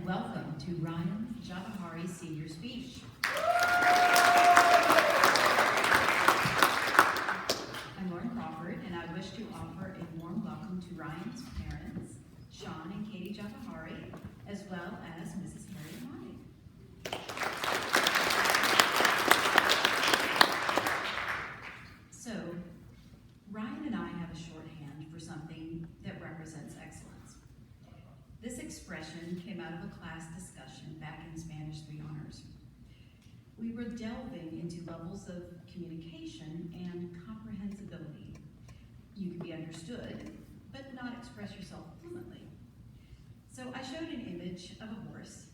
and welcome to Ryan Javaheri Senior Speech. I'm Lauren Crawford, and I wish to offer a warm welcome to Ryan's parents, Sean and Katie Javaheri, as well as Mrs. Harry Monty. So, Ryan and I have a shorthand for something that represents excellence. This expression came out of a class discussion back in Spanish 3 Honors. We were delving into levels of communication and comprehensibility. You can be understood, but not express yourself fluently. So I showed an image of a horse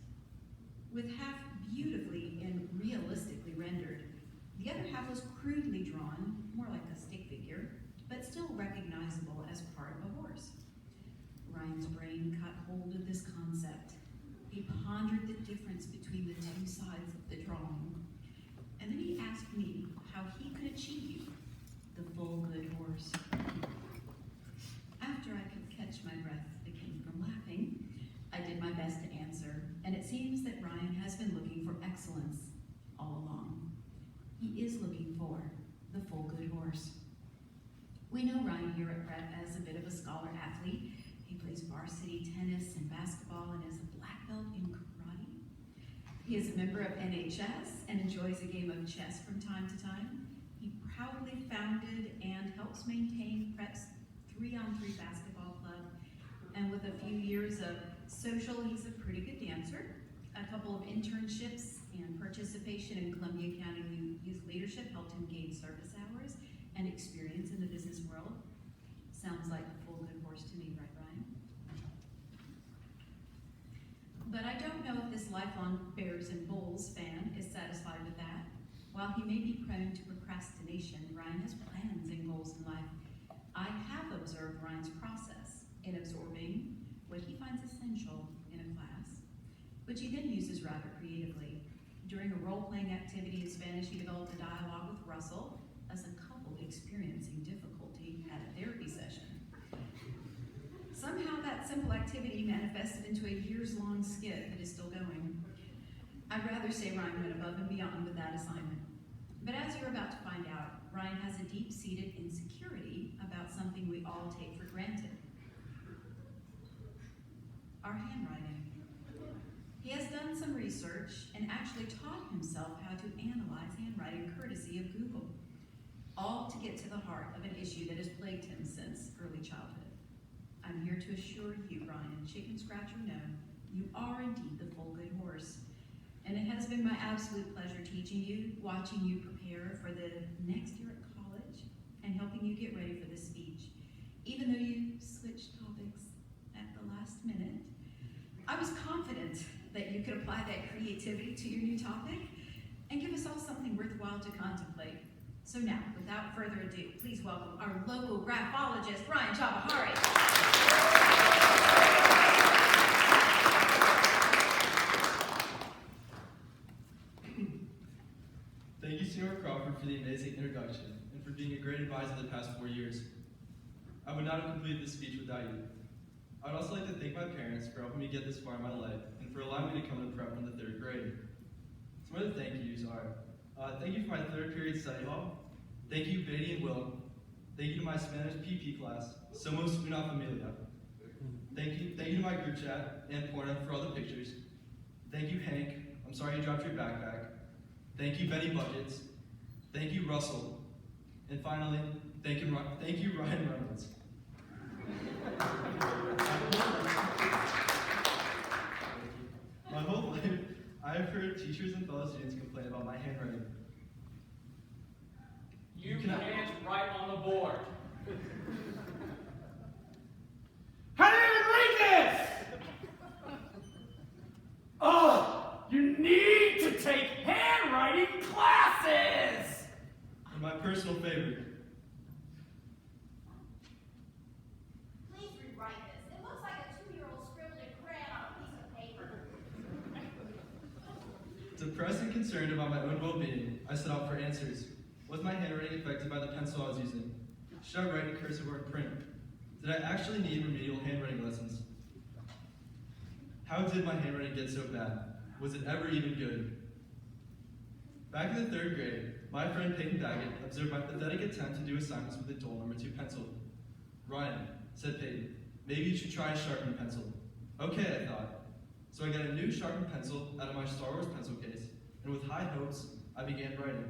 with half beautifully and realistically rendered. The other half was crudely drawn, more like a stick figure, but still recognizable as part of a horse. Ryan's brain caught hold of this concept. He pondered the difference between the 2 sides of the drawing, and then he asked me how he could achieve the full good horse. After I could catch my breath again from laughing, I did my best to answer, and it seems that Ryan has been looking for excellence all along. He is looking for the full good horse. We know Ryan here at Brett as a bit of a scholar athlete. He plays varsity tennis and basketball and is a black belt in karate. He is a member of NHS and enjoys a game of chess from time to time. He proudly founded and helps maintain Brett's 3-on-3 basketball club. And with a few years of social, he's a pretty good dancer. A couple of internships and participation in Columbia County Youth Leadership helped him gain service hours and experience in the business world. Sounds like a full good horse to me, right, Ryan? But I don't know if this lifelong Bears and Bulls fan is satisfied with that. While he may be prone to procrastination, Ryan has plans and goals in life. I have observed Ryan's process in absorbing what he finds essential in a class, which he then uses rather creatively. During a role-playing activity in Spanish, he developed a dialogue with Russell as a couple experiencing difficulty at a therapy session. Somehow that simple activity manifested into a years-long skit that is still going. I'd rather say Ryan went above and beyond with that assignment. But as you're about to find out, Ryan has a deep-seated insecurity about something we all take for granted. Our handwriting. He has done some research and actually taught himself how to analyze handwriting courtesy of Google, all to get to the heart of an issue that has plagued him since early childhood. I'm here to assure you, Ryan, chicken scratch or no, you are indeed the full good horse. And it has been my absolute pleasure teaching you, watching you prepare for the next year at college, and helping you get ready for this speech. Even though you switched topics at the last minute, I was confident that you could apply that creativity to your new topic and give us all something worthwhile to contemplate. So now, without further ado, please welcome our local graphologist, Ryan Javaheri. Thank you, Senior Crawford, for the amazing introduction and for being a great advisor the past 4 years. I would not have completed this speech without you. I would also like to thank my parents for helping me get this far in my life and for allowing me to come to prep in the 3rd grade. Some of the thank yous are, thank you for my 3rd period study hall. Thank you, Betty and Will. Thank you to my Spanish PP class, Somos una familia. Thank you to my group chat and Porna for all the pictures. Thank you, Hank. I'm sorry you dropped your backpack. Thank you, Benny Buckets. Thank you, Russell. And finally, thank you, Ryan Reynolds. My whole life, I have heard teachers and fellow students complain about my handwriting. You can't write on the board. How do you even read this? Oh, you need to take handwriting classes! And my personal favorite. Please rewrite this. It looks like a 2-year-old scribbled in crayon on a piece of paper. Depressed and concerned about my own well-being, I set out for answers. Was my handwriting affected by the pencil I was using? Should I write in cursive or in print? Did I actually need remedial handwriting lessons? How did my handwriting get so bad? Was it ever even good? Back in the 3rd grade, my friend Peyton Daggett observed my pathetic attempt to do assignments with a dull number 2 pencil. "Ryan," said Peyton, "maybe you should try a sharpened pencil." Okay, I thought. So I got a new sharpened pencil out of my Star Wars pencil case, and with high hopes, I began writing.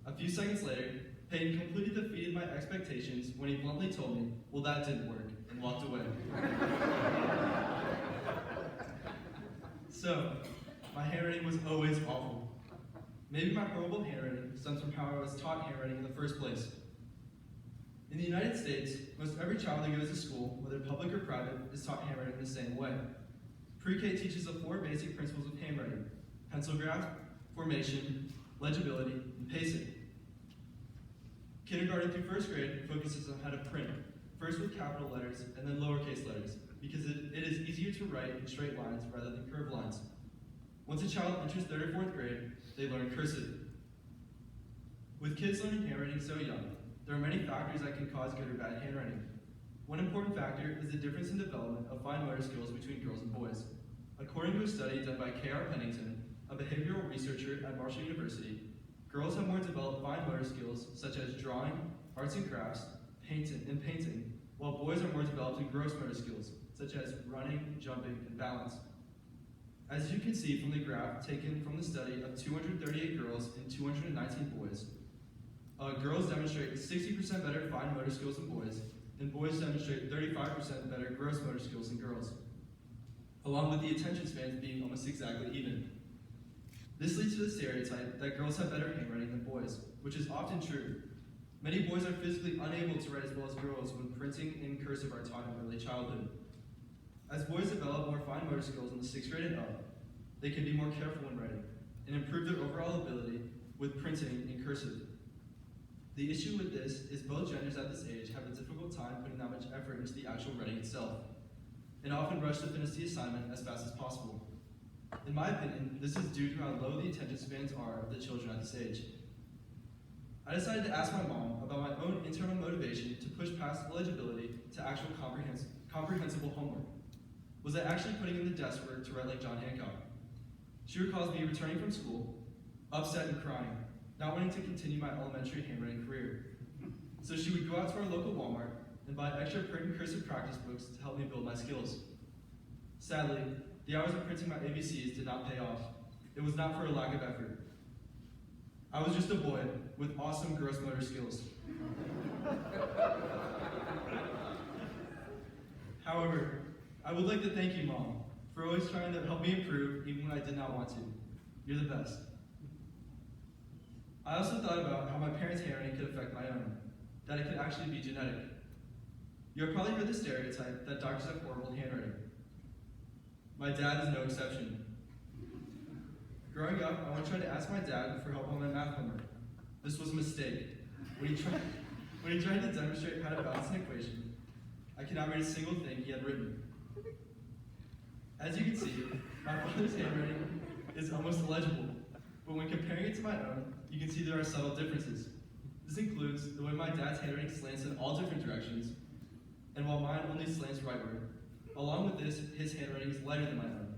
A few seconds later, Peyton completely defeated my expectations when he bluntly told me, "Well, that didn't work," and walked away. So, my handwriting was always awful. Maybe my horrible handwriting stems from how I was taught handwriting in the first place. In the United States, most every child who goes to school, whether public or private, is taught handwriting the same way. Pre-K teaches the 4 basic principles of handwriting: pencil graph, formation, legibility, and pacing. Kindergarten through 1st grade focuses on how to print, first with capital letters and then lowercase letters, because it is easier to write in straight lines rather than curved lines. Once a child enters 3rd or 4th grade, they learn cursive. With kids learning handwriting so young, there are many factors that can cause good or bad handwriting. One important factor is the difference in development of fine motor skills between girls and boys. According to a study done by K.R. Pennington, a behavioral researcher at Marshall University, girls have more developed fine motor skills such as drawing, arts and crafts, painting, while boys are more developed in gross motor skills such as running, jumping, and balance. As you can see from the graph taken from the study of 238 girls and 219 boys, girls demonstrate 60% better fine motor skills than boys, and boys demonstrate 35% better gross motor skills than girls, along with the attention spans being almost exactly even. This leads to the stereotype that girls have better handwriting than boys, which is often true. Many boys are physically unable to write as well as girls when printing and cursive are taught in early childhood. As boys develop more fine motor skills in the 6th grade and up, they can be more careful when writing and improve their overall ability with printing and cursive. The issue with this is both genders at this age have a difficult time putting that much effort into the actual writing itself, and often rush to finish the assignment as fast as possible. In my opinion, this is due to how low the attention spans are of the children at this age. I decided to ask my mom about my own internal motivation to push past eligibility to actual comprehensible homework. Was I actually putting in the desk work to write like John Hancock? She recalls me returning from school, upset and crying, not wanting to continue my elementary handwriting career. So she would go out to our local Walmart and buy extra print and cursive practice books to help me build my skills. Sadly, the hours of printing my ABCs did not pay off. It was not for a lack of effort. I was just a boy with awesome gross motor skills. However, I would like to thank you, Mom, for always trying to help me improve even when I did not want to. You're the best. I also thought about how my parents' handwriting could affect my own, that it could actually be genetic. You have probably heard the stereotype that doctors have horrible handwriting. My dad is no exception. Growing up, I once tried to ask my dad for help on my math homework. This was a mistake. When he tried to demonstrate how to balance an equation, I could not read a single thing he had written. As you can see, my father's handwriting is almost illegible, but when comparing it to my own, you can see there are subtle differences. This includes the way my dad's handwriting slants in all different directions, and while mine only slants rightward. Along with this, his handwriting is lighter than my own.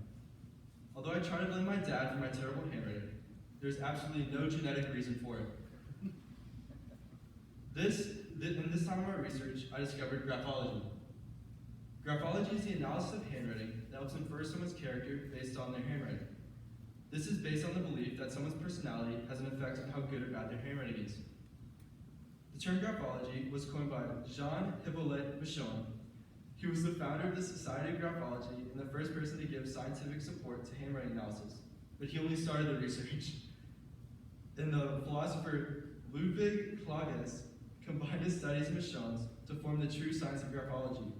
Although I try to blame my dad for my terrible handwriting, there's absolutely no genetic reason for it. In this time of my research, I discovered graphology. Graphology is the analysis of handwriting that helps infer someone's character based on their handwriting. This is based on the belief that someone's personality has an effect on how good or bad their handwriting is. The term graphology was coined by Jean Hippolyte Michon. He was the founder of the Society of Graphology and the first person to give scientific support to handwriting analysis, but he only started the research. And the philosopher Ludwig Klages combined his studies of Michon's to form the true science of graphology.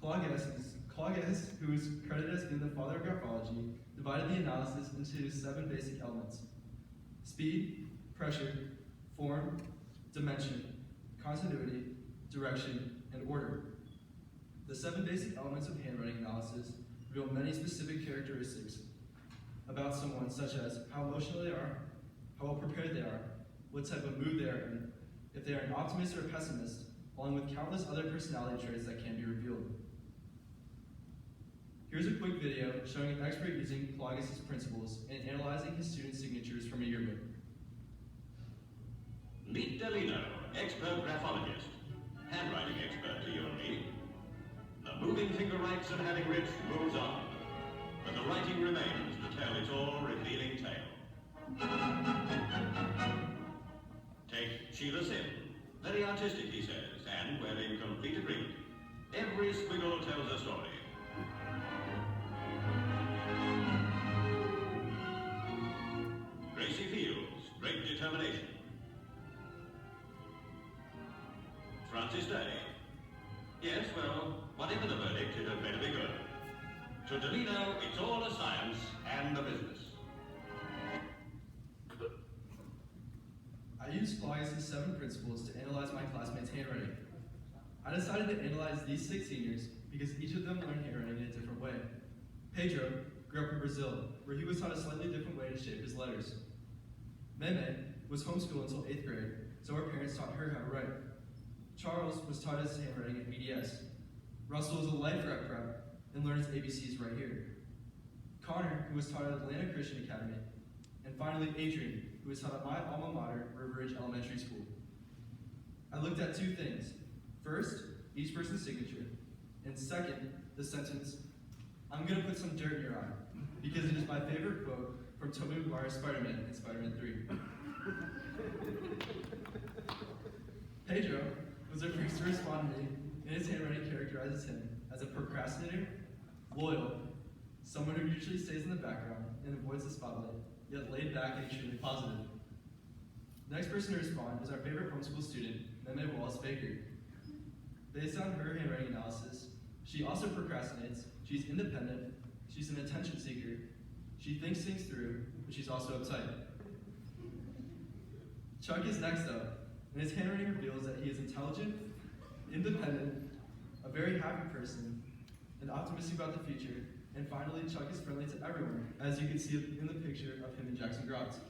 Klages, who is credited as being the father of graphology, divided the analysis into 7 basic elements: speed, pressure, form, dimension, continuity, direction, and order. The 7 basic elements of handwriting analysis reveal many specific characteristics about someone, such as how emotional they are, how well prepared they are, what type of mood they are in, if they are an optimist or a pessimist, along with countless other personality traits that can be revealed. Here's a quick video showing an expert using Augustus principles and analyzing his students' signatures from a yearbook. Meet Delino, expert graphologist. Handwriting expert to you and me. The moving finger writes and having writ moves on. But the writing remains to tell its all-revealing tale. Take Sheila Sim. Very artistic, he says, and we're in complete agreement. Every squiggle tells a story. Gracie Fields, great determination. Francis Day. Yes, well, whatever the verdict, it had better be good. To Delino, it's all a science and a business. I used Augustus' 7 principles to analyze my classmates' handwriting. I decided to analyze these 6 seniors because each of them learned handwriting in a different way. Pedro grew up in Brazil, where he was taught a slightly different way to shape his letters. Meme was homeschooled until 8th grade, so her parents taught her how to write. Charles was taught his handwriting at BDS. Russell was a life rep prep and learned his ABCs right here. Connor, who was taught at Atlanta Christian Academy. And finally, Adrian, who was taught at my alma mater, River Ridge Elementary School. I looked at 2 things. First, each person's signature. And second, the sentence, "I'm gonna put some dirt in your eye," because it is my favorite quote from Tobey Maguire's Spider-Man in Spider-Man 3. Pedro was the first to respond to me, and his handwriting characterizes him as a procrastinator, loyal, someone who usually stays in the background and avoids the spotlight, yet laid back and extremely positive. The next person to respond is our favorite homeschool student, Meme Wallace Baker. Based on her handwriting analysis, she also procrastinates, she's independent, she's an attention seeker, she thinks things through, but she's also uptight. Chuck is next up, and his handwriting reveals that he is intelligent, independent, a very happy person, and optimistic about the future, and finally, Chuck is friendly to everyone, as you can see in the picture of him and Jackson Grotz.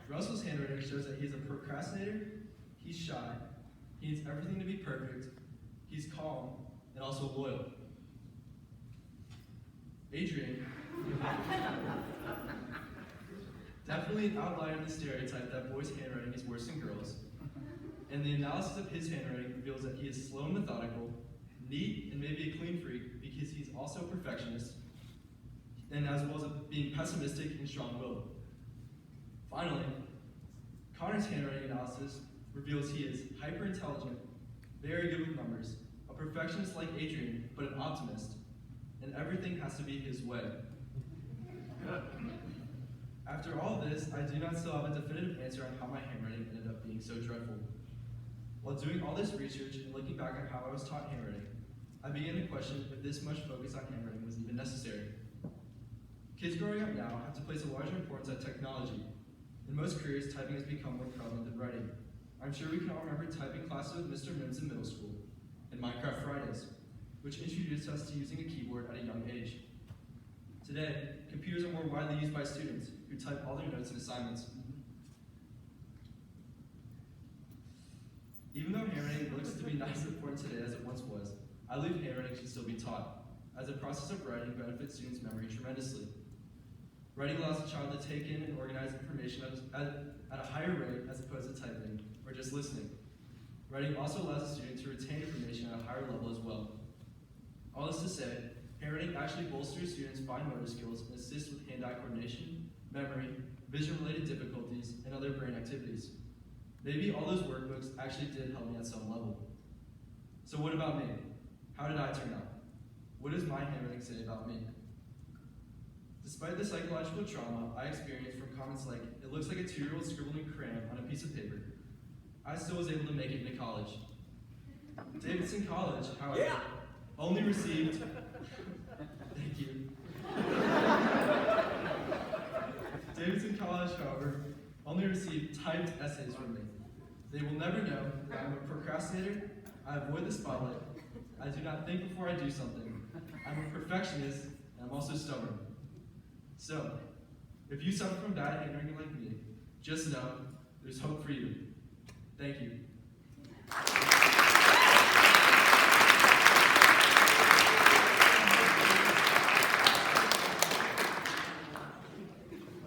Russell's handwriting shows that he's a procrastinator, he's shy, he needs everything to be perfect, he's calm, and also loyal. Adrian, definitely an outlier in the stereotype that boys' handwriting is worse than girls, and the analysis of his handwriting reveals that he is slow and methodical, neat, and maybe a clean freak because he's also a perfectionist, and as well as being pessimistic and strong-willed. Finally, Connor's handwriting analysis reveals he is hyper-intelligent, very good with numbers, a perfectionist like Adrian, but an optimist, and everything has to be his way. After all this, I do not still have a definitive answer on how my handwriting ended up being so dreadful. While doing all this research and looking back on how I was taught handwriting, I began to question if this much focus on handwriting was even necessary. Kids growing up now have to place a larger importance on technology. In most careers, typing has become more prevalent than writing. I'm sure we can all remember typing classes with Mr. Mims in middle school, and Minecraft Fridays, which introduced us to using a keyboard at a young age. Today, computers are more widely used by students who type all their notes and assignments. Even though handwriting looks to be not as important today as it once was, I believe handwriting should still be taught, as the process of writing benefits students' memory tremendously. Writing allows a child to take in and organize information at a higher rate as opposed to typing, or just listening. Writing also allows a student to retain information at a higher level as well. All this to say, handwriting actually bolsters students' fine motor skills and assists with hand-eye coordination, memory, vision-related difficulties, and other brain activities. Maybe all those workbooks actually did help me at some level. So what about me? How did I turn out? What does my handwriting say about me? Despite the psychological trauma I experienced from comments like, "It looks like a 2-year-old scribbling crayon on a piece of paper," I still was able to make it into college. Davidson College, however, only received, thank you. Davidson College, however, only received typed essays from me. They will never know that I'm a procrastinator, I avoid the spotlight, I do not think before I do something, I'm a perfectionist, and I'm also stubborn. So, if you suffer from bad handwriting like me, just know there's hope for you. Thank you.